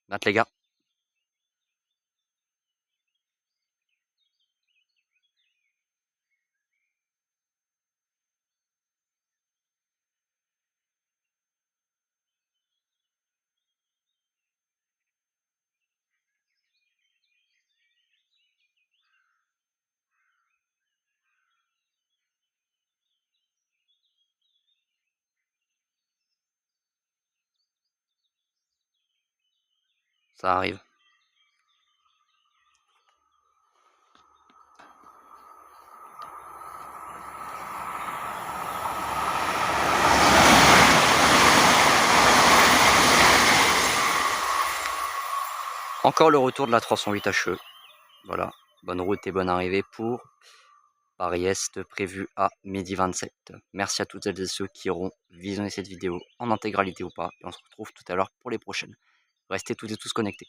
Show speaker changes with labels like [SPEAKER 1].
[SPEAKER 1] Note les gars. Ça arrive. Encore le retour de la 308 HE. Voilà, bonne route et bonne arrivée pour Paris-Est prévu à midi 27. Merci à toutes celles et ceux qui auront visionné cette vidéo en intégralité ou pas. Et on se retrouve tout à l'heure pour les prochaines. Restez toutes et tous connectés.